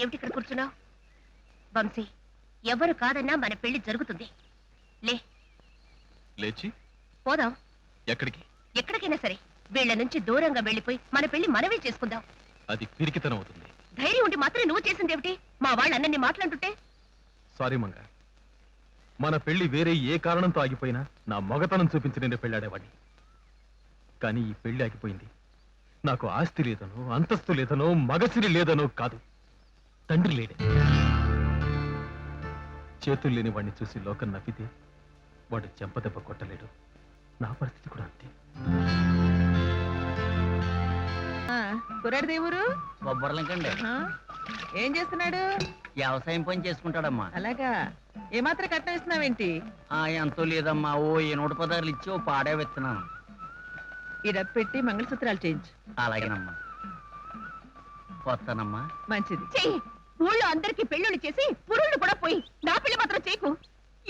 ఏమిటి ఇక్కడ కూర్చున్నావు? వంశీ, ఎవరు కాదన్నా మన పెళ్లి జరుగుతుంది. లేచి పోదాం. ఎక్కడికి? ఎక్కడికైనా సరే వీళ్ళ నుంచి దూరంగా వెళ్ళిపోయి మన పెళ్లి మనమే చేసుకుందాం. అది పిరికితనం అవుతుంది. ధైర్యం ఉంటే మాత్రం నువ్వు చేసిందేమిటి? మా వాళ్ళు అన్నన్ని మాట్లాడుతుంటే. సారీ మంగ, మన పెళ్లి వేరే ఏ కారణంతో ఆగిపోయినా నా మగతనం చూపించి నేను పెళ్ళాడేవాడిని. కానీ ఈ పెళ్లి ఆగిపోయింది నాకు ఆస్తి లేదనో, అంతస్తు లేదనో, మగసిరి లేదనో కాదు, తండ్రి లేడే. చేతులు లేని వాడిని చూసి లోకం నవ్వితే వాడు చెంపదెబ్బ కొట్టలేడు. నా పరిస్థితి కూడా అంతే. కుర్రాడి దేవురు బొబ్బర్లంకండి. ఏం చేస్తున్నాడు? వ్యవసాయం పని చేసుకుంటాడమ్మా. అలాగా? ఏమాత్రం కట్నం ఇస్తున్నావేంటి? ఎంతో లేదమ్మా, ఓ 110 ఇచ్చి ఓ పాడే విత్తనాను. ఈ డబ్బు పెట్టి మంగళసూత్రాలు చేయించు. అలాగేనమ్మా, వస్తానమ్మా. మంచిది. చెయ్యి. ఊళ్ళో అందరికి పెళ్ళిళ్ళు చేసి పురుళ్ళు కూడా పోయి నా పెళ్లి మాత్రం చేయకు.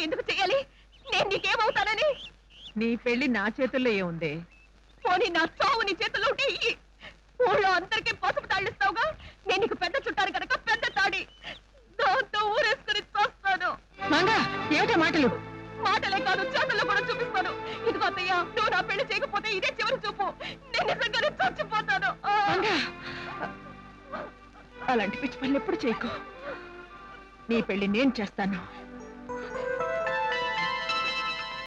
ఎందుకు చెయ్యాలి? నేను నీకేమవుతానని? నీ పెళ్లి నా చేతుల్లో ఏముంది? పోనీ నా చావు నీ చేతుల్లో ఉంటే ఇయ్యి. ఊళ్ళో అందరికీ పసుపు తాళ్ళిస్తావుగా, నేను నీకు పెద్ద చుట్టాను కనుక పెద్ద తాడి, దాంతో ఊరేసుకుని చూస్తాను. మంగా, ఏమిటా మాటలు? మాటలే కాదు, చేతుల్లో కూడా చూపిస్తాను. ఇదిగో అత్తయ్య, నువ్వు నా పెళ్లి చేయకపోతే ఇదే చివరి చూపు. నేను నిజంగానే చచ్చిపోతాను. అలాంటి పిచ్చి పనులు ఎప్పుడు చేయకు. నీ పెళ్లి నేను చేస్తాను.